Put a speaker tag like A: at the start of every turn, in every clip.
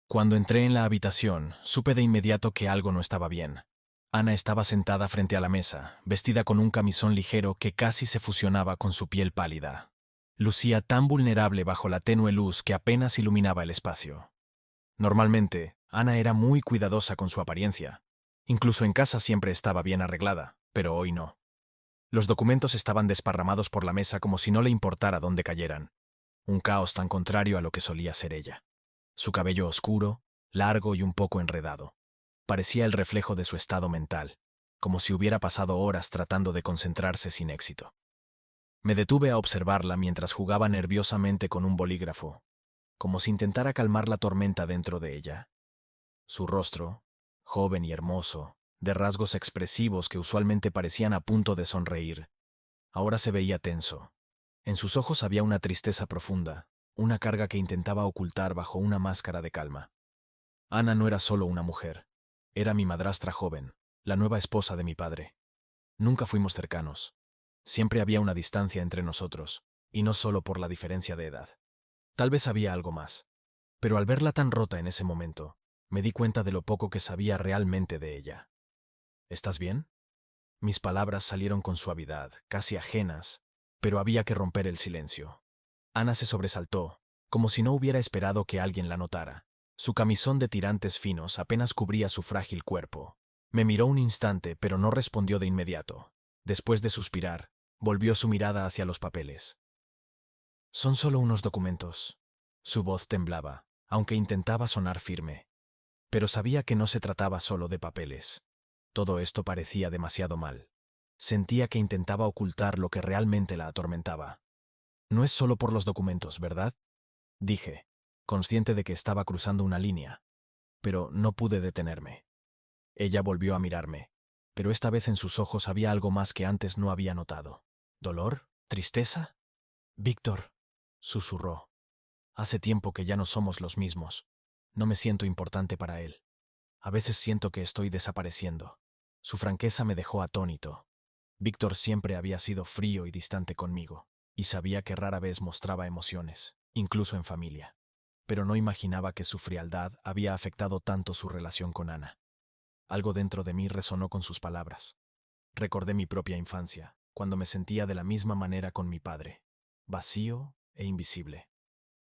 A: Cuando entré en la habitación, supe de inmediato que algo no estaba bien. Ana estaba sentada frente a la mesa, vestida con un camisón ligero que casi se fusionaba con su piel pálida. Lucía tan vulnerable bajo la tenue luz que apenas iluminaba el espacio. Normalmente, Ana era muy cuidadosa con su apariencia. Incluso en casa siempre estaba bien arreglada, pero hoy no. Los documentos estaban desparramados por la mesa como si no le importara dónde cayeran. Un caos tan contrario a lo que solía ser ella. Su cabello oscuro, largo y un poco enredado. Parecía el reflejo de su estado mental, como si hubiera pasado horas tratando de concentrarse sin éxito. Me detuve a observarla mientras jugaba nerviosamente con un bolígrafo, como si intentara calmar la tormenta dentro de ella. Su rostro, joven y hermoso, de rasgos expresivos que usualmente parecían a punto de sonreír, ahora se veía tenso. En sus ojos había una tristeza profunda, una carga que intentaba ocultar bajo una máscara de calma. Ana no era solo una mujer, era mi madrastra joven, la nueva esposa de mi padre. Nunca fuimos cercanos. Siempre había una distancia entre nosotros, y no solo por la diferencia de edad. Tal vez había algo más, pero al verla tan rota en ese momento, me di cuenta de lo poco que sabía realmente de ella. ¿Estás bien? Mis palabras salieron con suavidad, casi ajenas, pero había que romper el silencio. Ana se sobresaltó, como si no hubiera esperado que alguien la notara. Su camisón de tirantes finos apenas cubría su frágil cuerpo. Me miró un instante, pero no respondió de inmediato. Después de suspirar, volvió su mirada hacia los papeles. Son solo unos documentos. Su voz temblaba, aunque intentaba sonar firme. Pero sabía que no se trataba solo de papeles. Todo esto parecía demasiado mal. Sentía que intentaba ocultar lo que realmente la atormentaba. No es solo por los documentos, ¿verdad? Dije, consciente de que estaba cruzando una línea, pero no pude detenerme. Ella volvió a mirarme, pero esta vez en sus ojos había algo más que antes no había notado. ¿Dolor? ¿Tristeza? Víctor, susurró. Hace tiempo que ya no somos los mismos. No me siento importante para él. A veces siento que estoy desapareciendo. Su franqueza me dejó atónito. Víctor siempre había sido frío y distante conmigo, y sabía que rara vez mostraba emociones, incluso en familia. Pero no imaginaba que su frialdad había afectado tanto su relación con Ana. Algo dentro de mí resonó con sus palabras. Recordé mi propia infancia, cuando me sentía de la misma manera con mi padre, vacío e invisible.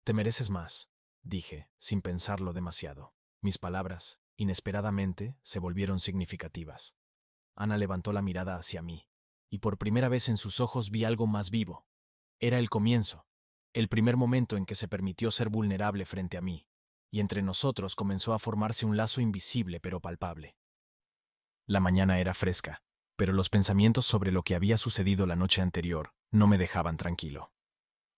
A: Te mereces más, dije, sin pensarlo demasiado. Mis palabras, inesperadamente, se volvieron significativas. Ana levantó la mirada hacia mí, y por primera vez en sus ojos vi algo más vivo. Era el comienzo, el primer momento en que se permitió ser vulnerable frente a mí, y entre nosotros comenzó a formarse un lazo invisible pero palpable. La mañana era fresca, pero los pensamientos sobre lo que había sucedido la noche anterior no me dejaban tranquilo.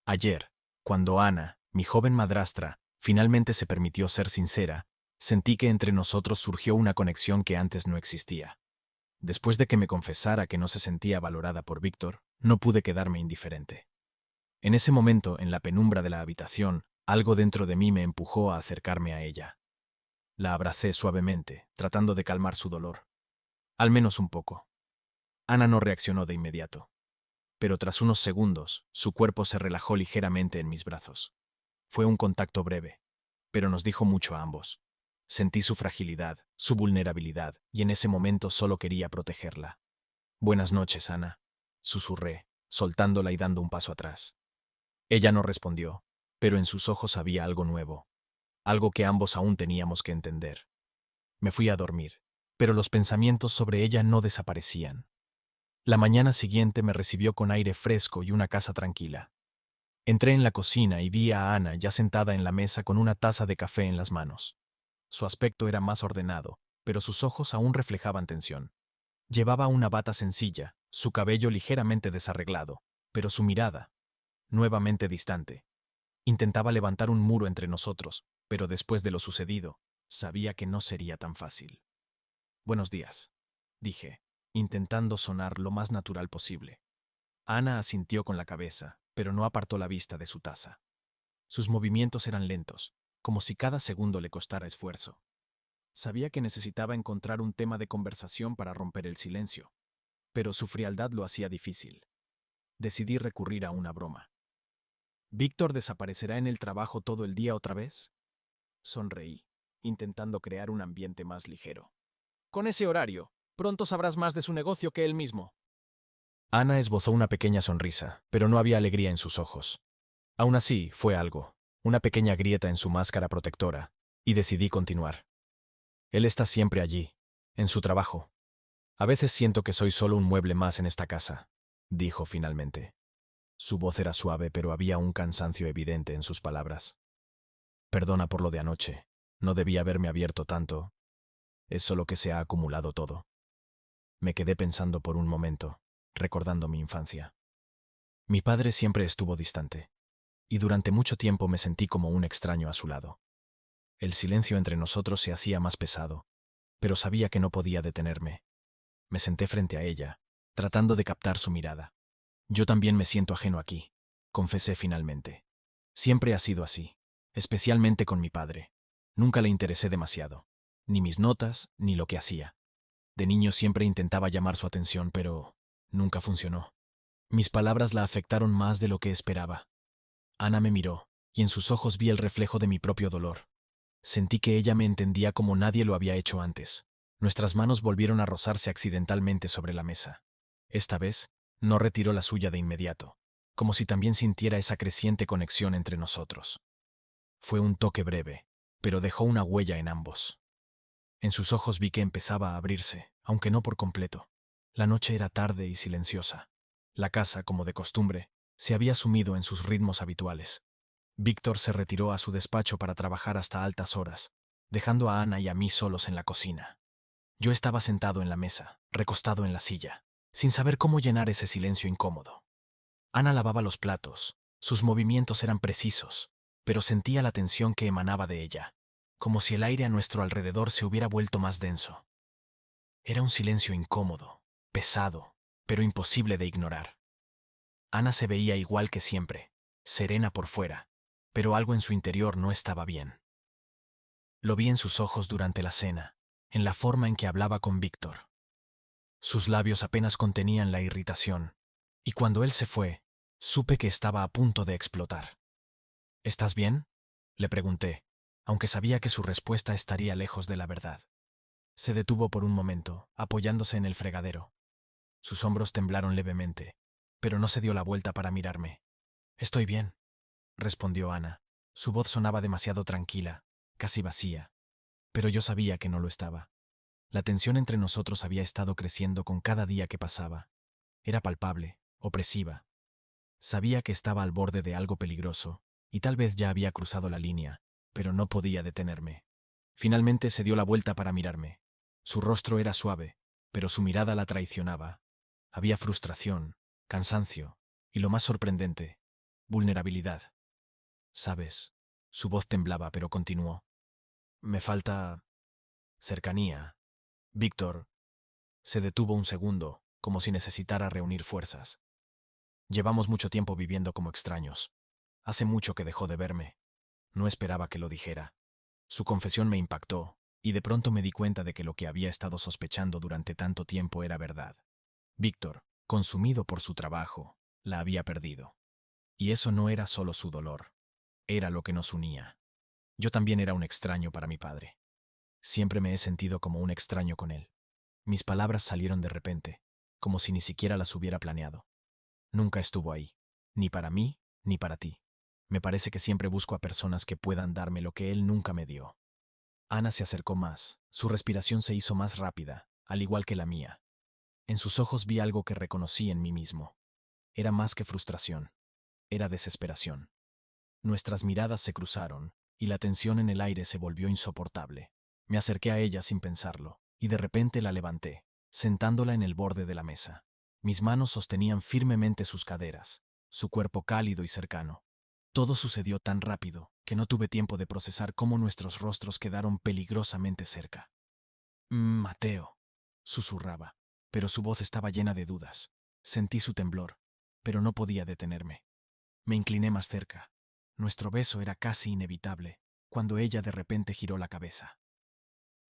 A: Ayer, cuando Ana, mi joven madrastra, finalmente se permitió ser sincera, sentí que entre nosotros surgió una conexión que antes no existía. Después de que me confesara que no se sentía valorada por Víctor, no pude quedarme indiferente. En ese momento, en la penumbra de la habitación, algo dentro de mí me empujó a acercarme a ella. La abracé suavemente, tratando de calmar su dolor. Al menos un poco. Ana no reaccionó de inmediato, pero tras unos segundos, su cuerpo se relajó ligeramente en mis brazos. Fue un contacto breve, pero nos dijo mucho a ambos. Sentí su fragilidad, su vulnerabilidad, y en ese momento solo quería protegerla. Buenas noches, Ana, susurré, soltándola y dando un paso atrás. Ella no respondió, pero en sus ojos había algo nuevo, algo que ambos aún teníamos que entender. Me fui a dormir, pero los pensamientos sobre ella no desaparecían. La mañana siguiente me recibió con aire fresco y una casa tranquila. Entré en la cocina y vi a Ana ya sentada en la mesa con una taza de café en las manos. Su aspecto era más ordenado, pero sus ojos aún reflejaban tensión. Llevaba una bata sencilla, su cabello ligeramente desarreglado, pero su mirada, nuevamente distante. Intentaba levantar un muro entre nosotros, pero después de lo sucedido, sabía que no sería tan fácil. Buenos días, dije, intentando sonar lo más natural posible. Ana asintió con la cabeza, pero no apartó la vista de su taza. Sus movimientos eran lentos, como si cada segundo le costara esfuerzo. Sabía que necesitaba encontrar un tema de conversación para romper el silencio, pero su frialdad lo hacía difícil. Decidí recurrir a una broma. ¿Víctor desaparecerá en el trabajo todo el día otra vez? Sonreí, intentando crear un ambiente más ligero. Con ese horario, pronto sabrás más de su negocio que él mismo. Ana esbozó una pequeña sonrisa, pero no había alegría en sus ojos. Aún así, fue algo, una pequeña grieta en su máscara protectora, y decidí continuar. Él está siempre allí, en su trabajo. A veces siento que soy solo un mueble más en esta casa, dijo finalmente. Su voz era suave, pero había un cansancio evidente en sus palabras. Perdona por lo de anoche. No debía haberme abierto tanto. Es solo que se ha acumulado todo. Me quedé pensando por un momento, recordando mi infancia. Mi padre siempre estuvo distante, y durante mucho tiempo me sentí como un extraño a su lado. El silencio entre nosotros se hacía más pesado, pero sabía que no podía detenerme. Me senté frente a ella, tratando de captar su mirada. Yo también me siento ajeno aquí, confesé finalmente. Siempre ha sido así, especialmente con mi padre. Nunca le interesé demasiado, ni mis notas, ni lo que hacía. De niño siempre intentaba llamar su atención, pero nunca funcionó. Mis palabras la afectaron más de lo que esperaba. Ana me miró, y en sus ojos vi el reflejo de mi propio dolor. Sentí que ella me entendía como nadie lo había hecho antes. Nuestras manos volvieron a rozarse accidentalmente sobre la mesa. Esta vez, no retiró la suya de inmediato, como si también sintiera esa creciente conexión entre nosotros. Fue un toque breve, pero dejó una huella en ambos. En sus ojos vi que empezaba a abrirse, aunque no por completo. La noche era tarde y silenciosa. La casa, como de costumbre, se había sumido en sus ritmos habituales. Víctor se retiró a su despacho para trabajar hasta altas horas, dejando a Ana y a mí solos en la cocina. Yo estaba sentado en la mesa, recostado en la silla, sin saber cómo llenar ese silencio incómodo. Ana lavaba los platos, sus movimientos eran precisos, pero sentía la tensión que emanaba de ella, como si el aire a nuestro alrededor se hubiera vuelto más denso. Era un silencio incómodo, pesado, pero imposible de ignorar. Ana se veía igual que siempre, serena por fuera, pero algo en su interior no estaba bien. Lo vi en sus ojos durante la cena, en la forma en que hablaba con Víctor. Sus labios apenas contenían la irritación, y cuando él se fue, supe que estaba a punto de explotar. ¿Estás bien?, le pregunté, aunque sabía que su respuesta estaría lejos de la verdad. Se detuvo por un momento, apoyándose en el fregadero. Sus hombros temblaron levemente, pero no se dio la vuelta para mirarme. Estoy bien, respondió Ana. Su voz sonaba demasiado tranquila, casi vacía, pero yo sabía que no lo estaba. La tensión entre nosotros había estado creciendo con cada día que pasaba. Era palpable, opresiva. Sabía que estaba al borde de algo peligroso, y tal vez ya había cruzado la línea, pero no podía detenerme. Finalmente se dio la vuelta para mirarme. Su rostro era suave, pero su mirada la traicionaba. Había frustración, cansancio, y lo más sorprendente, vulnerabilidad. ¿Sabes? Su voz temblaba, pero continuó. Me falta cercanía. Víctor se detuvo un segundo, como si necesitara reunir fuerzas. Llevamos mucho tiempo viviendo como extraños. Hace mucho que dejó de verme. No esperaba que lo dijera. Su confesión me impactó, y de pronto me di cuenta de que lo que había estado sospechando durante tanto tiempo era verdad. Víctor, consumido por su trabajo, la había perdido. Y eso no era solo su dolor, era lo que nos unía. Yo también era un extraño para mi padre. Siempre me he sentido como un extraño con él. Mis palabras salieron de repente, como si ni siquiera las hubiera planeado. Nunca estuvo ahí, ni para mí, ni para ti. Me parece que siempre busco a personas que puedan darme lo que él nunca me dio. Ana se acercó más, su respiración se hizo más rápida, al igual que la mía. En sus ojos vi algo que reconocí en mí mismo. Era más que frustración, era desesperación. Nuestras miradas se cruzaron, y la tensión en el aire se volvió insoportable. Me acerqué a ella sin pensarlo, y de repente la levanté, sentándola en el borde de la mesa. Mis manos sostenían firmemente sus caderas, su cuerpo cálido y cercano. Todo sucedió tan rápido que no tuve tiempo de procesar cómo nuestros rostros quedaron peligrosamente cerca. Mateo, susurraba, pero su voz estaba llena de dudas. Sentí su temblor, pero no podía detenerme. Me incliné más cerca. Nuestro beso era casi inevitable, cuando ella de repente giró la cabeza.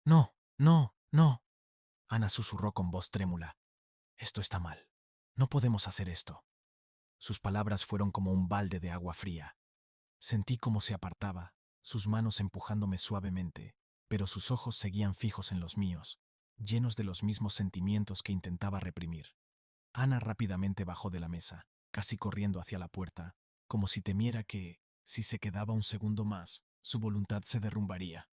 A: No, no, no. Ana susurró con voz trémula. Esto está mal. No podemos hacer esto. Sus palabras fueron como un balde de agua fría. Sentí cómo se apartaba, sus manos empujándome suavemente, pero sus ojos seguían fijos en los míos, llenos de los mismos sentimientos que intentaba reprimir. Ana rápidamente bajó de la mesa, casi corriendo hacia la puerta, como si temiera que, si se quedaba un segundo más, su voluntad se derrumbaría.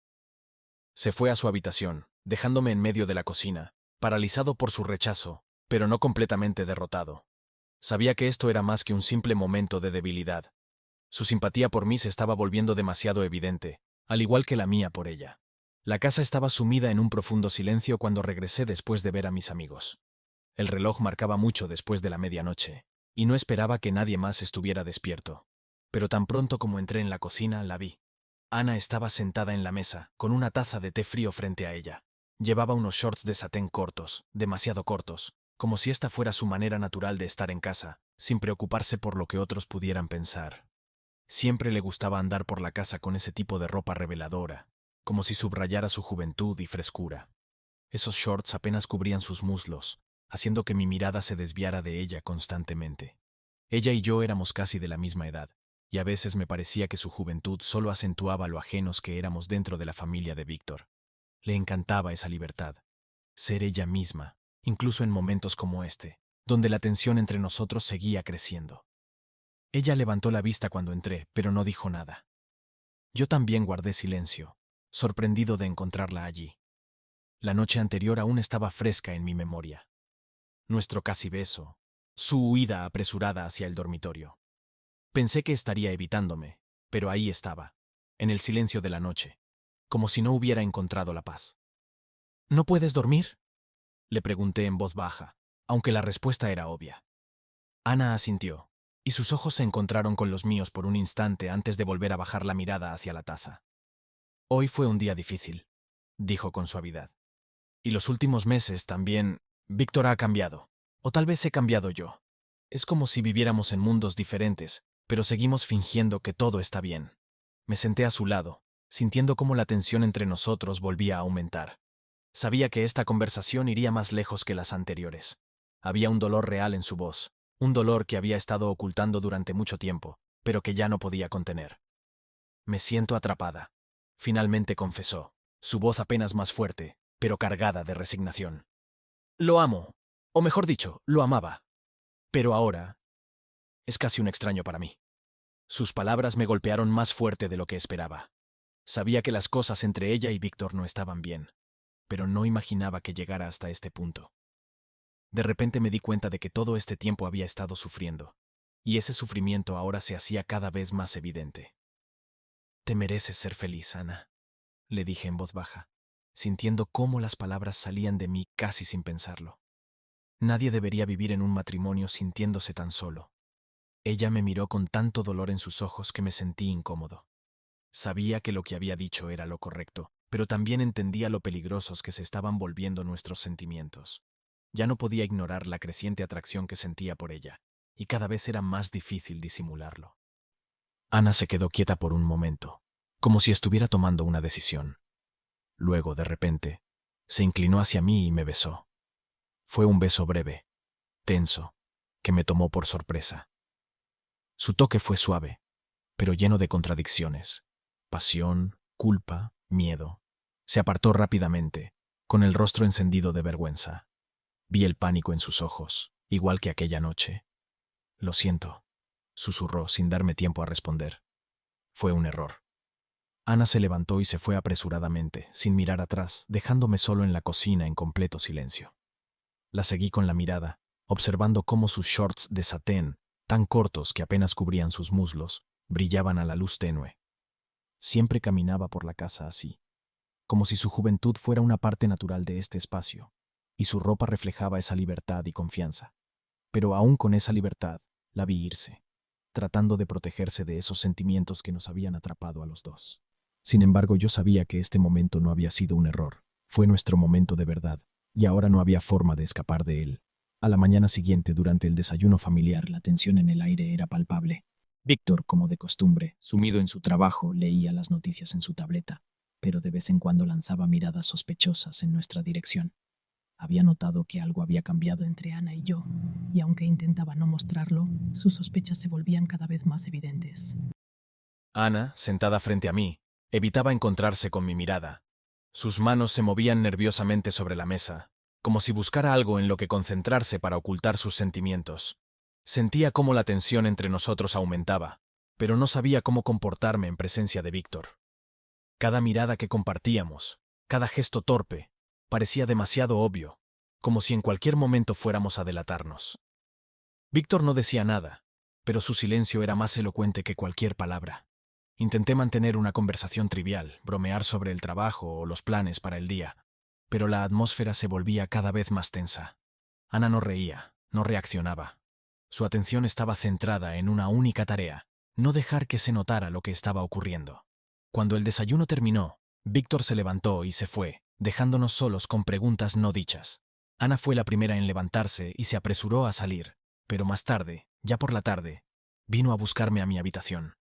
A: Se fue a su habitación, dejándome en medio de la cocina, paralizado por su rechazo, pero no completamente derrotado. Sabía que esto era más que un simple momento de debilidad. Su simpatía por mí se estaba volviendo demasiado evidente, al igual que la mía por ella. La casa estaba sumida en un profundo silencio cuando regresé después de ver a mis amigos. El reloj marcaba mucho después de la medianoche, y no esperaba que nadie más estuviera despierto. Pero tan pronto como entré en la cocina, la vi. Ana estaba sentada en la mesa, con una taza de té frío frente a ella. Llevaba unos shorts de satén cortos, demasiado cortos, como si esta fuera su manera natural de estar en casa, sin preocuparse por lo que otros pudieran pensar. Siempre le gustaba andar por la casa con ese tipo de ropa reveladora, como si subrayara su juventud y frescura. Esos shorts apenas cubrían sus muslos, haciendo que mi mirada se desviara de ella constantemente. Ella y yo éramos casi de la misma edad, y a veces me parecía que su juventud solo acentuaba lo ajenos que éramos dentro de la familia de Víctor. Le encantaba esa libertad, ser ella misma, incluso en momentos como este, donde la tensión entre nosotros seguía creciendo. Ella levantó la vista cuando entré, pero no dijo nada. Yo también guardé silencio, sorprendido de encontrarla allí. La noche anterior aún estaba fresca en mi memoria. Nuestro casi beso, su huida apresurada hacia el dormitorio. Pensé que estaría evitándome, pero ahí estaba, en el silencio de la noche, como si no hubiera encontrado la paz. ¿No puedes dormir?, le pregunté en voz baja, aunque la respuesta era obvia. Ana asintió, y sus ojos se encontraron con los míos por un instante antes de volver a bajar la mirada hacia la taza. Hoy fue un día difícil, dijo con suavidad. Y los últimos meses también. Víctor ha cambiado, o tal vez he cambiado yo. Es como si viviéramos en mundos diferentes, pero seguimos fingiendo que todo está bien. Me senté a su lado, sintiendo cómo la tensión entre nosotros volvía a aumentar. Sabía que esta conversación iría más lejos que las anteriores. Había un dolor real en su voz, un dolor que había estado ocultando durante mucho tiempo, pero que ya no podía contener. Me siento atrapada, finalmente confesó, su voz apenas más fuerte, pero cargada de resignación. Lo amo, o mejor dicho, lo amaba. Pero ahora es casi un extraño para mí. Sus palabras me golpearon más fuerte de lo que esperaba. Sabía que las cosas entre ella y Víctor no estaban bien, pero no imaginaba que llegara hasta este punto. De repente me di cuenta de que todo este tiempo había estado sufriendo, y ese sufrimiento ahora se hacía cada vez más evidente. Te mereces ser feliz, Ana, le dije en voz baja, sintiendo cómo las palabras salían de mí casi sin pensarlo. Nadie debería vivir en un matrimonio sintiéndose tan solo. Ella me miró con tanto dolor en sus ojos que me sentí incómodo. Sabía que lo que había dicho era lo correcto, pero también entendía lo peligrosos que se estaban volviendo nuestros sentimientos. Ya no podía ignorar la creciente atracción que sentía por ella, y cada vez era más difícil disimularlo. Ana se quedó quieta por un momento, como si estuviera tomando una decisión. Luego, de repente, se inclinó hacia mí y me besó. Fue un beso breve, tenso, que me tomó por sorpresa. Su toque fue suave, pero lleno de contradicciones. Pasión, culpa, miedo. Se apartó rápidamente, con el rostro encendido de vergüenza. Vi el pánico en sus ojos, igual que aquella noche. Lo siento, susurró sin darme tiempo a responder. Fue un error. Ana se levantó y se fue apresuradamente, sin mirar atrás, dejándome solo en la cocina en completo silencio. La seguí con la mirada, observando cómo sus shorts de satén, tan cortos que apenas cubrían sus muslos, brillaban a la luz tenue. Siempre caminaba por la casa así, como si su juventud fuera una parte natural de este espacio, y su ropa reflejaba esa libertad y confianza. Pero aún con esa libertad, la vi irse, tratando de protegerse de esos sentimientos que nos habían atrapado a los dos. Sin embargo, yo sabía que este momento no había sido un error, fue nuestro momento de verdad, y ahora no había forma de escapar de él. A la mañana siguiente, durante el desayuno familiar, la tensión en el aire era palpable. Víctor, como de costumbre, sumido en su trabajo, leía las noticias en su tableta, pero de vez en cuando lanzaba miradas sospechosas en nuestra dirección. Había notado que algo había cambiado entre Ana y yo, y aunque intentaba no mostrarlo, sus sospechas se volvían cada vez más evidentes. Ana, sentada frente a mí, evitaba encontrarse con mi mirada. Sus manos se movían nerviosamente sobre la mesa, como si buscara algo en lo que concentrarse para ocultar sus sentimientos. Sentía cómo la tensión entre nosotros aumentaba, pero no sabía cómo comportarme en presencia de Víctor. Cada mirada que compartíamos, cada gesto torpe, parecía demasiado obvio, como si en cualquier momento fuéramos a delatarnos. Víctor no decía nada, pero su silencio era más elocuente que cualquier palabra. Intenté mantener una conversación trivial, bromear sobre el trabajo o los planes para el día, pero la atmósfera se volvía cada vez más tensa. Ana no reía, no reaccionaba. Su atención estaba centrada en una única tarea, no dejar que se notara lo que estaba ocurriendo. Cuando el desayuno terminó, Víctor se levantó y se fue, dejándonos solos con preguntas no dichas. Ana fue la primera en levantarse y se apresuró a salir, pero más tarde, ya por la tarde, vino a buscarme a mi habitación.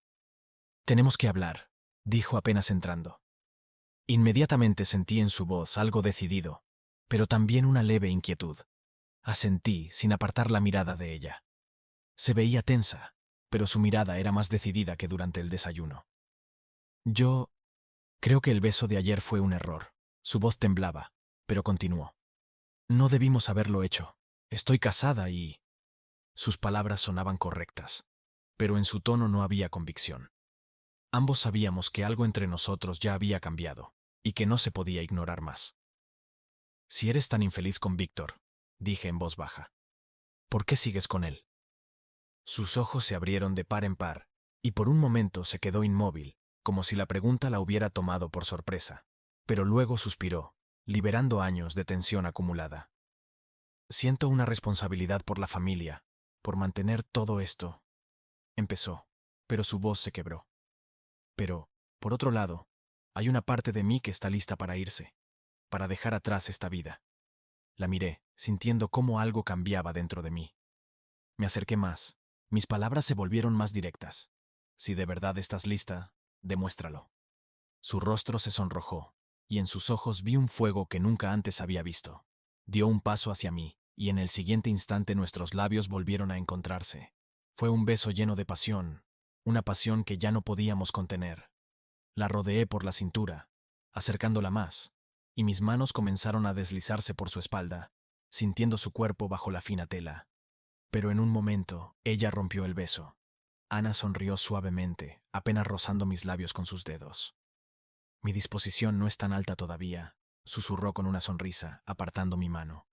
A: «Tenemos que hablar», dijo apenas entrando. Inmediatamente sentí en su voz algo decidido, pero también una leve inquietud. Asentí sin apartar la mirada de ella. Se veía tensa, pero su mirada era más decidida que durante el desayuno. «Yo creo que el beso de ayer fue un error». Su voz temblaba, pero continuó. «No debimos haberlo hecho. Estoy casada y...» Sus palabras sonaban correctas, pero en su tono no había convicción. Ambos sabíamos que algo entre nosotros ya había cambiado, y que no se podía ignorar más. «Si eres tan infeliz con Víctor», dije en voz baja, «¿por qué sigues con él?» Sus ojos se abrieron de par en par, y por un momento se quedó inmóvil, como si la pregunta la hubiera tomado por sorpresa, pero luego suspiró, liberando años de tensión acumulada. «Siento una responsabilidad por la familia, por mantener todo esto», empezó, pero su voz se quebró. «Pero, por otro lado, hay una parte de mí que está lista para irse, para dejar atrás esta vida». La miré, sintiendo cómo algo cambiaba dentro de mí. Me acerqué más. Mis palabras se volvieron más directas. «Si de verdad estás lista, demuéstralo». Su rostro se sonrojó, y en sus ojos vi un fuego que nunca antes había visto. Dio un paso hacia mí, y en el siguiente instante nuestros labios volvieron a encontrarse. Fue un beso lleno de pasión, una pasión que ya no podíamos contener. La rodeé por la cintura, acercándola más, y mis manos comenzaron a deslizarse por su espalda, sintiendo su cuerpo bajo la fina tela. Pero en un momento, ella rompió el beso. Ana sonrió suavemente, apenas rozando mis labios con sus dedos. «Mi disposición no es tan alta todavía», susurró con una sonrisa, apartando mi mano.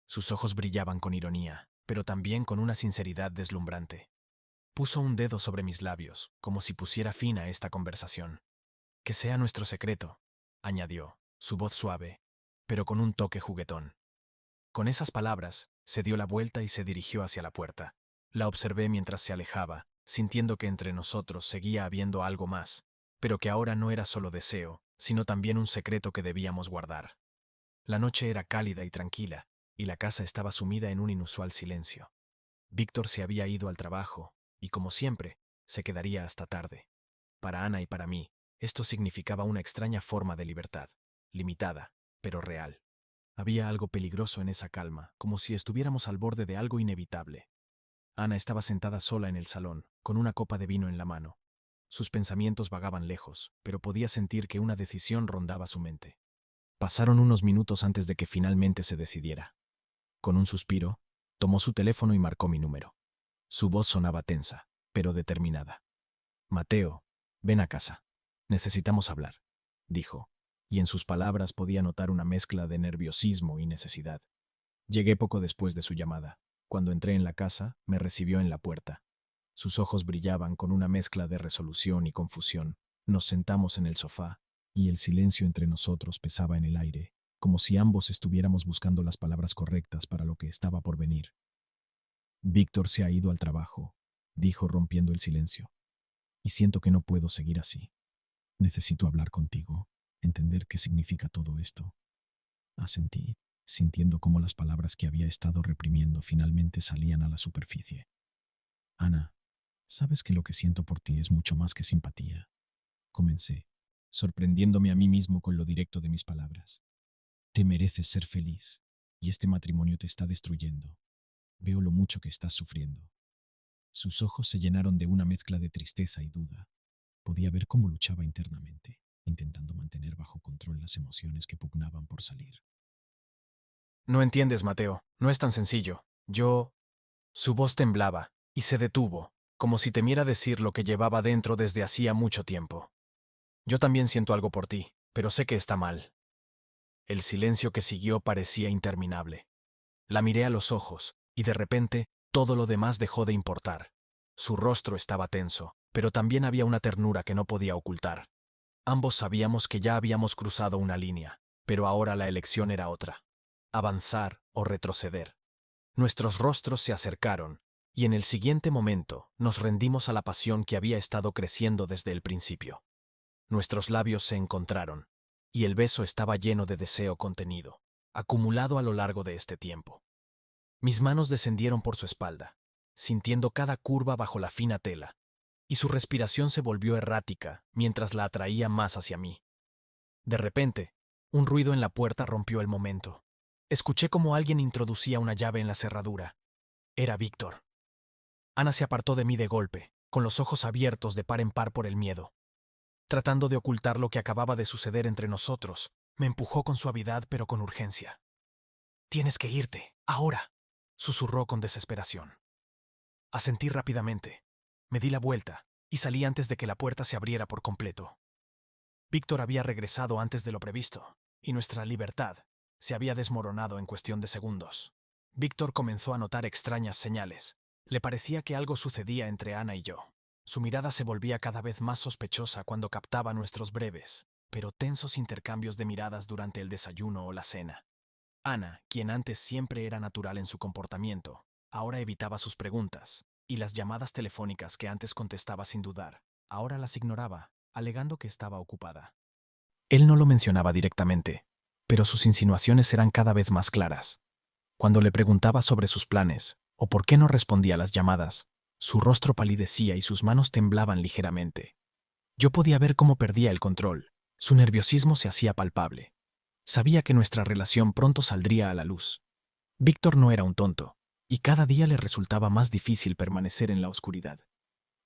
A: Sus ojos brillaban con ironía, pero también con una sinceridad deslumbrante. Puso un dedo sobre mis labios, como si pusiera fin a esta conversación. «Que sea nuestro secreto», añadió, su voz suave, pero con un toque juguetón. Con esas palabras, se dio la vuelta y se dirigió hacia la puerta. La observé mientras se alejaba, sintiendo que entre nosotros seguía habiendo algo más, pero que ahora no era solo deseo, sino también un secreto que debíamos guardar. La noche era cálida y tranquila, y la casa estaba sumida en un inusual silencio. Víctor se había ido al trabajo, y como siempre, se quedaría hasta tarde. Para Ana y para mí, esto significaba una extraña forma de libertad, limitada, pero real. Había algo peligroso en esa calma, como si estuviéramos al borde de algo inevitable. Ana estaba sentada sola en el salón, con una copa de vino en la mano. Sus pensamientos vagaban lejos, pero podía sentir que una decisión rondaba su mente. Pasaron unos minutos antes de que finalmente se decidiera. Con un suspiro, tomó su teléfono y marcó mi número. Su voz sonaba tensa, pero determinada. «Mateo, ven a casa. Necesitamos hablar», dijo, y en sus palabras podía notar una mezcla de nerviosismo y necesidad. Llegué poco después de su llamada. Cuando entré en la casa, me recibió en la puerta. Sus ojos brillaban con una mezcla de resolución y confusión. Nos sentamos en el sofá, y el silencio entre nosotros pesaba en el aire, como si ambos estuviéramos buscando las palabras correctas para lo que estaba por venir. «Víctor se ha ido al trabajo», dijo rompiendo el silencio, «y siento que no puedo seguir así. Necesito hablar contigo, entender qué significa todo esto». Asentí, sintiendo cómo las palabras que había estado reprimiendo finalmente salían a la superficie. «Ana, sabes que lo que siento por ti es mucho más que simpatía», comencé, sorprendiéndome a mí mismo con lo directo de mis palabras. «Te mereces ser feliz, y este matrimonio te está destruyendo. Veo lo mucho que estás sufriendo». Sus ojos se llenaron de una mezcla de tristeza y duda. Podía ver cómo luchaba internamente,
B: intentando mantener bajo control las emociones que pugnaban por salir.
A: No entiendes, Mateo. No es tan sencillo. Su voz temblaba y se detuvo, como si temiera decir lo que llevaba dentro desde hacía mucho tiempo. Yo también siento algo por ti, pero sé que está mal. El silencio que siguió parecía interminable. La miré a los ojos, y de repente todo lo demás dejó de importar. Su rostro estaba tenso, pero también había una ternura que no podía ocultar. Ambos sabíamos que ya habíamos cruzado una línea, pero ahora la elección era otra: avanzar o retroceder. Nuestros rostros se acercaron, y en el siguiente momento nos rendimos a la pasión que había estado creciendo desde el principio. Nuestros labios se encontraron, y el beso estaba lleno de deseo contenido, acumulado a lo largo de este tiempo. Mis manos descendieron por su espalda, sintiendo cada curva bajo la fina tela, y su respiración se volvió errática mientras la atraía más hacia mí. De repente, un ruido en la puerta rompió el momento. Escuché como alguien introducía una llave en la cerradura. Era Víctor. Ana se apartó de mí de golpe, con los ojos abiertos de par en par por el miedo. Tratando de ocultar lo que acababa de suceder entre nosotros, me empujó con suavidad pero con urgencia. «Tienes que irte, ahora», susurró con desesperación. Asentí rápidamente. Me di la vuelta y salí antes de que la puerta se abriera por completo. Víctor había regresado antes de lo previsto, y nuestra libertad se había desmoronado en cuestión de segundos. Víctor comenzó a notar extrañas señales. Le parecía que algo sucedía entre Ana y yo. Su mirada se volvía cada vez más sospechosa cuando captaba nuestros breves, pero tensos intercambios de miradas durante el desayuno o la cena. Ana, quien antes siempre era natural en su comportamiento, ahora evitaba sus preguntas, y las llamadas telefónicas que antes contestaba sin dudar, ahora las ignoraba, alegando que estaba ocupada. Él no lo mencionaba directamente, pero sus insinuaciones eran cada vez más claras. Cuando le preguntaba sobre sus planes, o por qué no respondía a las llamadas, su rostro palidecía y sus manos temblaban ligeramente. Yo podía ver cómo perdía el control. Su nerviosismo se hacía palpable. Sabía que nuestra relación pronto saldría a la luz. Víctor no era un tonto, y cada día le resultaba más difícil permanecer en la oscuridad.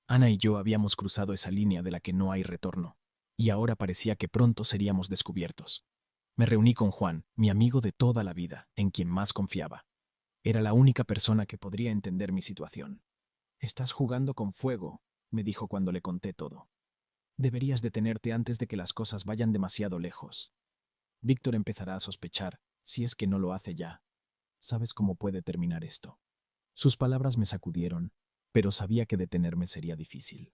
A: Ana y yo habíamos cruzado esa línea de la que no hay retorno, y ahora parecía que pronto seríamos descubiertos. Me reuní con Juan, mi amigo de toda la vida, en quien más confiaba. Era la única persona que podría entender mi situación. «Estás jugando con fuego», me dijo cuando le conté todo. «Deberías detenerte antes de que las cosas vayan demasiado lejos. Víctor empezará a sospechar, si es que no lo hace ya. ¿Sabes cómo puede terminar esto?». Sus palabras me sacudieron, pero sabía que detenerme sería difícil.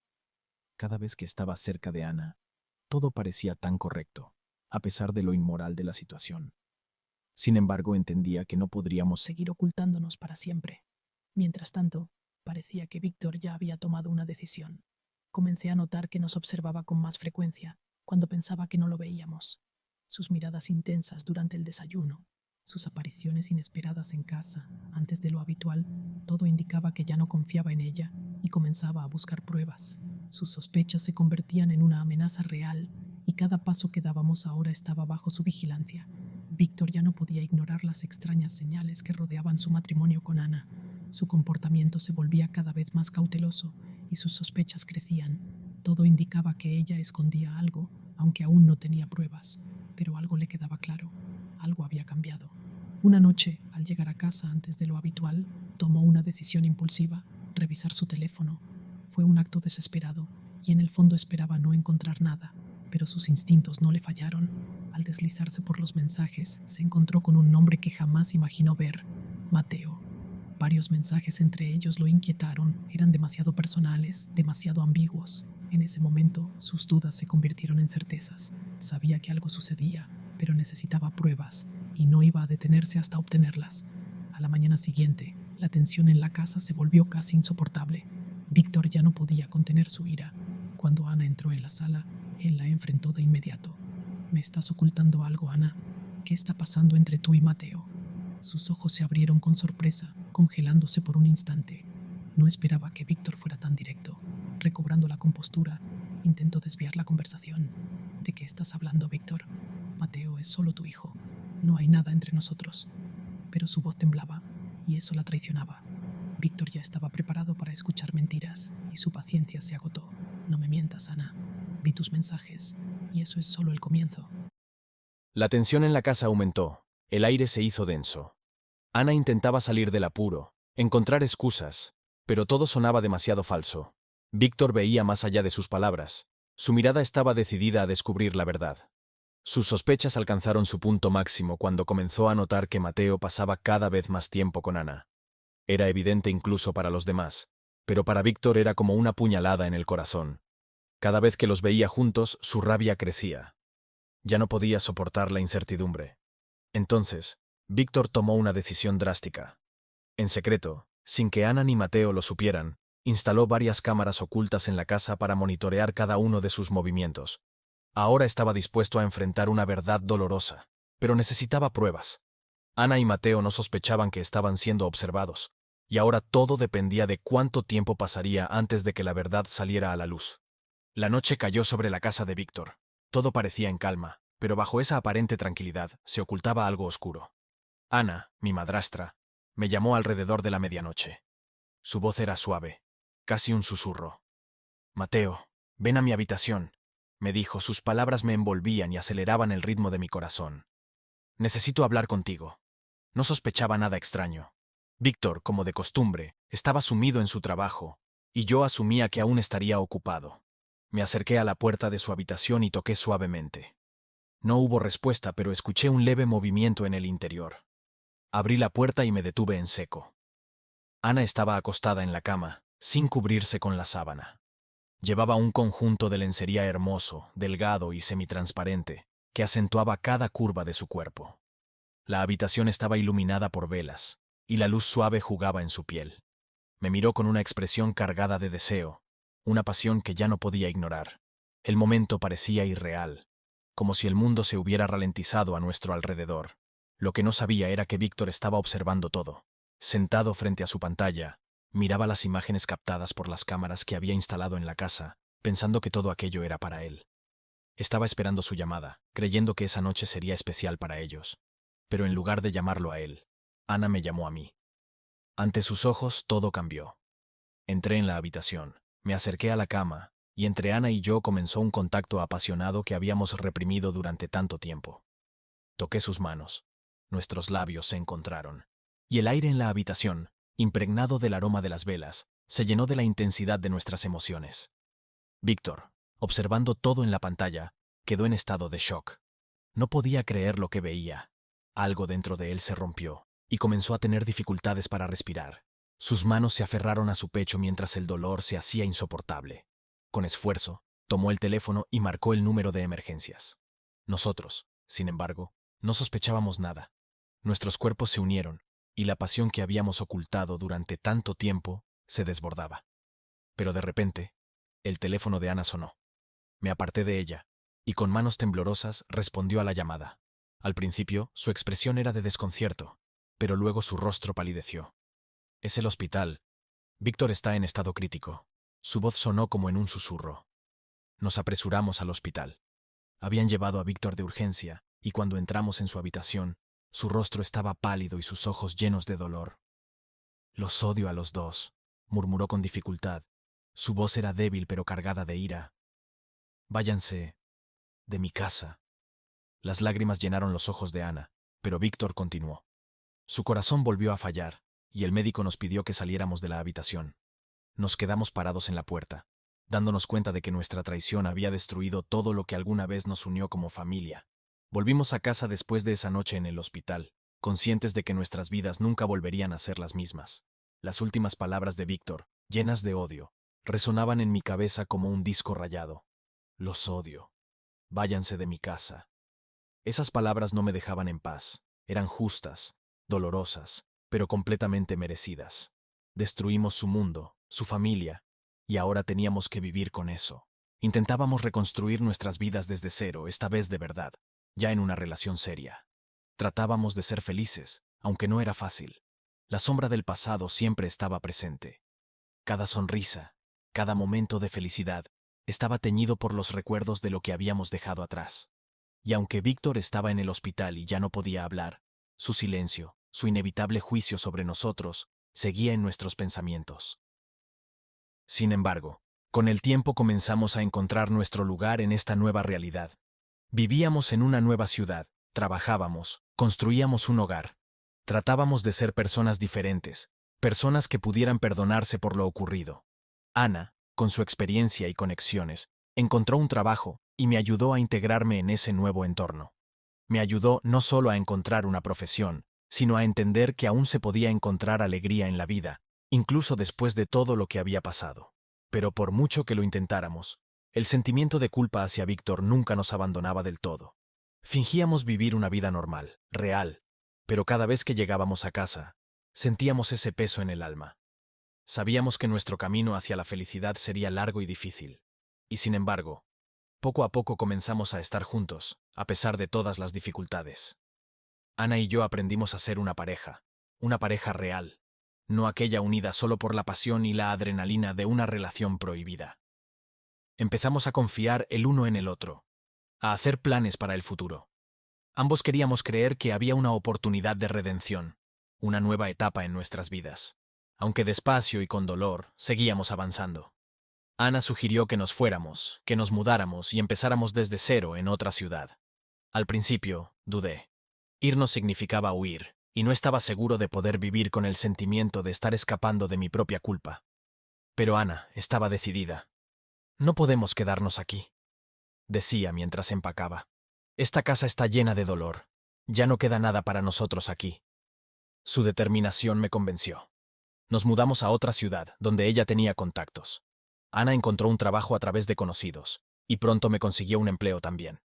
A: Cada vez que estaba cerca de Ana, todo parecía tan correcto, a pesar de lo inmoral de la situación. Sin embargo, entendía que no podríamos seguir ocultándonos para siempre. Mientras tanto, parecía que Víctor ya había tomado una decisión. Comencé a notar que nos observaba con más frecuencia, cuando pensaba que no lo veíamos. Sus miradas intensas durante el desayuno, sus apariciones inesperadas en casa, antes de lo habitual, todo indicaba que ya no confiaba en ella y comenzaba a buscar pruebas. Sus sospechas se convertían en una amenaza real y cada paso que dábamos ahora estaba bajo su vigilancia. Víctor ya no podía ignorar las extrañas señales que rodeaban su matrimonio con Ana. Su comportamiento se volvía cada vez más cauteloso y sus sospechas crecían. Todo indicaba que ella escondía algo, aunque aún no tenía pruebas. Pero algo le quedaba claro. Algo había cambiado. Una noche, al llegar a casa antes de lo habitual, tomó una decisión impulsiva: revisar su teléfono. Fue un acto desesperado, y en el fondo esperaba no encontrar nada, pero sus instintos no le fallaron. Al deslizarse por los mensajes, se encontró con un nombre que jamás imaginó ver: Mateo. Varios mensajes entre ellos lo inquietaron. Eran demasiado personales, demasiado ambiguos. En ese momento, sus dudas se convirtieron en certezas. Sabía que algo sucedía, pero necesitaba pruebas, y no iba a detenerse hasta obtenerlas. A la mañana siguiente, la tensión en la casa se volvió casi insoportable. Víctor ya no podía contener su ira. Cuando Ana entró en la sala, él la enfrentó de inmediato. «Me estás ocultando algo, Ana. ¿Qué está pasando entre tú y Mateo?». Sus ojos se abrieron con sorpresa, congelándose por un instante. No esperaba que Víctor fuera tan directo. Recobrando la compostura, intentó desviar la conversación. «¿De qué estás hablando, Víctor? Mateo es solo tu hijo. No hay nada entre nosotros». Pero su voz temblaba, y eso la traicionaba. Víctor ya estaba preparado para escuchar mentiras, y su paciencia se agotó. «No me mientas, Ana. Vi tus mensajes.
C: y eso es solo el comienzo.
A: La tensión en la casa aumentó, el aire se hizo denso. Ana intentaba salir del apuro, encontrar excusas, pero todo sonaba demasiado falso. Víctor veía más allá de sus palabras. Su mirada estaba decidida a descubrir la verdad. Sus sospechas alcanzaron su punto máximo cuando comenzó a notar que Mateo pasaba cada vez más tiempo con Ana. Era evidente incluso para los demás, pero para Víctor era como una puñalada en el corazón. Cada vez que los veía juntos, su rabia crecía. Ya no podía soportar la incertidumbre. Entonces, Víctor tomó una decisión drástica. En secreto, sin que Ana ni Mateo lo supieran, instaló varias cámaras ocultas en la casa para monitorear cada uno de sus movimientos. Ahora estaba dispuesto a enfrentar una verdad dolorosa, pero necesitaba pruebas. Ana y Mateo no sospechaban que estaban siendo observados, y ahora todo dependía de cuánto tiempo pasaría antes de que la verdad saliera a la luz. La noche cayó sobre la casa de Víctor. Todo parecía en calma, pero bajo esa aparente tranquilidad se ocultaba algo oscuro. Ana, mi madrastra, me llamó alrededor de la medianoche. Su voz era suave, casi un susurro. Mateo, ven a mi habitación, me dijo. Sus palabras me envolvían y aceleraban el ritmo de mi corazón. Necesito hablar contigo. No sospechaba nada extraño. Víctor, como de costumbre, estaba sumido en su trabajo, y yo asumía que aún estaría ocupado. Me acerqué a la puerta de su habitación y toqué suavemente. No hubo respuesta, pero escuché un leve movimiento en el interior. Abrí la puerta y me detuve en seco. Ana estaba acostada en la cama, sin cubrirse con la sábana. Llevaba un conjunto de lencería hermoso, delgado y semitransparente, que acentuaba cada curva de su cuerpo. La habitación estaba iluminada por velas, y la luz suave jugaba en su piel. Me miró con una expresión cargada de deseo, una pasión que ya no podía ignorar. El momento parecía irreal, como si el mundo se hubiera ralentizado a nuestro alrededor. Lo que no sabía era que Víctor estaba observando todo. Sentado frente a su pantalla, miraba las imágenes captadas por las cámaras que había instalado en la casa, pensando que todo aquello era para él. Estaba esperando su llamada, creyendo que esa noche sería especial para ellos. Pero en lugar de llamarlo a él, Ana me llamó a mí. Ante sus ojos todo cambió. Entré en la habitación, me acerqué a la cama, y entre Ana y yo comenzó un contacto apasionado que habíamos reprimido durante tanto tiempo. Toqué sus manos. Nuestros labios se encontraron, y el aire en la habitación, impregnado del aroma de las velas, se llenó de la intensidad de nuestras emociones. Víctor, observando todo en la pantalla, quedó en estado de shock. No podía creer lo que veía. Algo dentro de él se rompió, y comenzó a tener dificultades para respirar. Sus manos se aferraron a su pecho mientras el dolor se hacía insoportable. Con esfuerzo, tomó el teléfono y marcó el número de emergencias. Nosotros, sin embargo, no sospechábamos nada. Nuestros cuerpos se unieron, y la pasión que habíamos ocultado durante tanto tiempo se desbordaba. Pero de repente, el teléfono de Ana sonó. Me aparté de ella, y con manos temblorosas respondió a la llamada. Al principio, su expresión era de desconcierto, pero luego su rostro palideció. Es el hospital. Víctor está en estado crítico. Su voz sonó como en un susurro. Nos apresuramos al hospital. Habían llevado a Víctor de urgencia, y cuando entramos en su habitación, su rostro estaba pálido y sus ojos llenos de dolor. Los odio a los dos, murmuró con dificultad. Su voz era débil pero cargada de ira. Váyanse de mi casa. Las lágrimas llenaron los ojos de Ana, pero Víctor continuó. Su corazón volvió a fallar, y el médico nos pidió que saliéramos de la habitación. Nos quedamos parados en la puerta, dándonos cuenta de que nuestra traición había destruido todo lo que alguna vez nos unió como familia. Volvimos a casa después de esa noche en el hospital, conscientes de que nuestras vidas nunca volverían a ser las mismas. Las últimas palabras de Víctor, llenas de odio, resonaban en mi cabeza como un disco rayado. Los odio. Váyanse de mi casa. Esas palabras no me dejaban en paz. Eran justas, dolorosas, pero completamente merecidas. Destruimos su mundo, su familia, y ahora teníamos que vivir con eso. Intentábamos reconstruir nuestras vidas desde cero, esta vez de verdad, ya en una relación seria. Tratábamos de ser felices, aunque no era fácil. La sombra del pasado siempre estaba presente. Cada sonrisa, cada momento de felicidad, estaba teñido por los recuerdos de lo que habíamos dejado atrás. Y aunque Víctor estaba en el hospital y ya no podía hablar, su silencio, su inevitable juicio sobre nosotros, seguía en nuestros pensamientos. Sin embargo, Con el tiempo comenzamos a encontrar nuestro lugar en esta nueva realidad. Vivíamos en una nueva ciudad, trabajábamos, construíamos un hogar. Tratábamos de ser personas diferentes, personas que pudieran perdonarse por lo ocurrido. Ana, con su experiencia y conexiones, encontró un trabajo y me ayudó a integrarme en ese nuevo entorno. Me ayudó no solo a encontrar una profesión, sino a entender que aún se podía encontrar alegría en la vida, incluso después de todo lo que había pasado. Pero por mucho que lo intentáramos, el sentimiento de culpa hacia Víctor nunca nos abandonaba del todo. Fingíamos vivir una vida normal, real, pero cada vez que llegábamos a casa, sentíamos ese peso en el alma. Sabíamos que nuestro camino hacia la felicidad sería largo y difícil. Y sin embargo, poco a poco comenzamos a estar juntos, a pesar de todas las dificultades. Ana y yo aprendimos a ser una pareja real, no aquella unida solo por la pasión y la adrenalina de una relación prohibida. Empezamos a confiar el uno en el otro, a hacer planes para el futuro. Ambos queríamos creer que había una oportunidad de redención, una nueva etapa en nuestras vidas. Aunque despacio y con dolor, seguíamos avanzando. Ana sugirió que nos fuéramos, que nos mudáramos y empezáramos desde cero en otra ciudad. Al principio, dudé. Irnos significaba huir, y no estaba seguro de poder vivir con el sentimiento de estar escapando de mi propia culpa. Pero Ana estaba decidida. No podemos quedarnos aquí, decía mientras empacaba. Esta casa está llena de dolor. Ya no queda nada para nosotros aquí. Su determinación me convenció. Nos mudamos a otra ciudad, donde ella tenía contactos. Ana encontró un trabajo a través de conocidos, y pronto me consiguió un empleo también.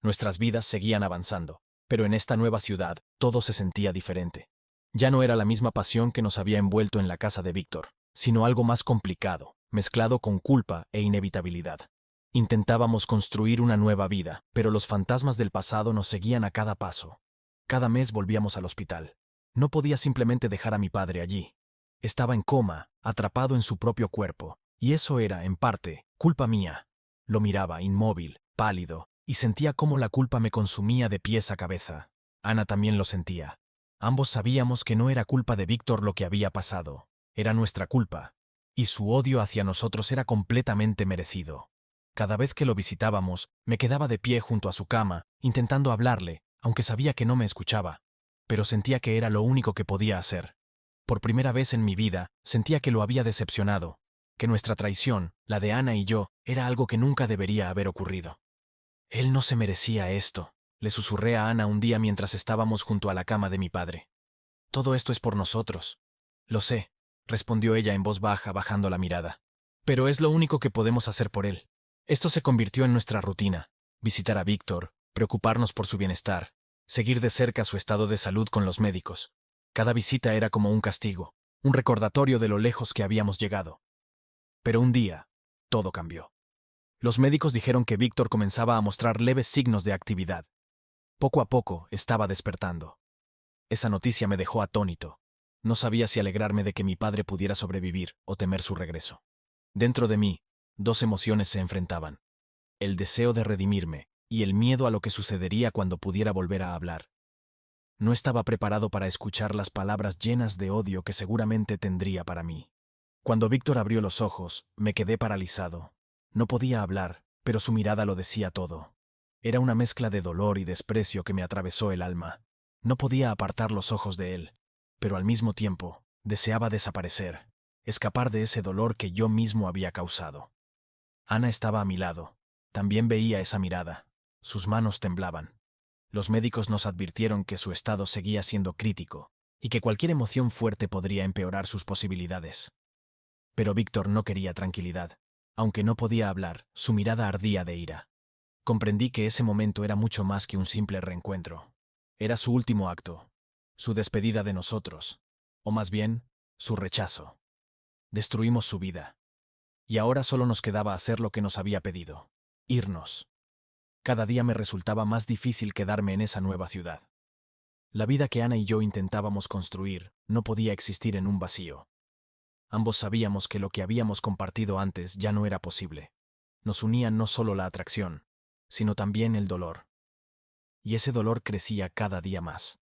A: Nuestras vidas seguían avanzando, pero en esta nueva ciudad todo se sentía diferente. Ya no era la misma pasión que nos había envuelto en la casa de Víctor, sino algo más complicado, mezclado con culpa e inevitabilidad. Intentábamos construir una nueva vida, pero los fantasmas del pasado nos seguían a cada paso. Cada mes volvíamos al hospital. No podía simplemente dejar a mi padre allí. Estaba en coma, atrapado en su propio cuerpo, y eso era, en parte, culpa mía. Lo miraba, inmóvil, pálido, y sentía cómo la culpa me consumía de pies a cabeza. Ana también lo sentía. Ambos sabíamos que no era culpa de Víctor lo que había pasado, era nuestra culpa, y su odio hacia nosotros era completamente merecido. Cada vez que lo visitábamos, me quedaba de pie junto a su cama, intentando hablarle, aunque sabía que no me escuchaba, pero sentía que era lo único que podía hacer. Por primera vez en mi vida, sentía que lo había decepcionado, que nuestra traición, la de Ana y yo, era algo que nunca debería haber ocurrido. Él no se merecía esto, le susurré a Ana un día mientras estábamos junto a la cama de mi padre. Todo esto es por nosotros. Lo sé, respondió ella en voz baja, bajando la mirada. Pero es lo único que podemos hacer por él. Esto se convirtió en nuestra rutina, visitar a Víctor, preocuparnos por su bienestar, seguir de cerca su estado de salud con los médicos. Cada visita era como un castigo, un recordatorio de lo lejos que habíamos llegado. Pero un día, todo cambió. Los médicos dijeron que Víctor comenzaba a mostrar leves signos de actividad. Poco a poco estaba despertando. Esa noticia me dejó atónito. No sabía si alegrarme de que mi padre pudiera sobrevivir o temer su regreso. Dentro de mí, dos emociones se enfrentaban: el deseo de redimirme y el miedo a lo que sucedería cuando pudiera volver a hablar. No estaba preparado para escuchar las palabras llenas de odio que seguramente tendría para mí. Cuando Víctor abrió los ojos, me quedé paralizado. No podía hablar, pero su mirada lo decía todo. Era una mezcla de dolor y desprecio que me atravesó el alma. No podía apartar los ojos de él, pero al mismo tiempo deseaba desaparecer, escapar de ese dolor que yo mismo había causado. Ana estaba a mi lado. También veía esa mirada. Sus manos temblaban. Los médicos nos advirtieron que su estado seguía siendo crítico y que cualquier emoción fuerte podría empeorar sus posibilidades. Pero Víctor no quería tranquilidad. Aunque no podía hablar, su mirada ardía de ira. Comprendí que ese momento era mucho más que un simple reencuentro. Era su último acto, su despedida de nosotros, o más bien, su rechazo. Destruimos su vida. Y ahora solo nos quedaba hacer lo que nos había pedido: irnos. Cada día me resultaba más difícil quedarme en esa nueva ciudad. La vida que Ana y yo intentábamos construir no podía existir en un vacío. Ambos sabíamos que lo que habíamos compartido antes ya no era posible. Nos unía no solo la atracción, sino también el dolor. Y ese dolor crecía cada día más.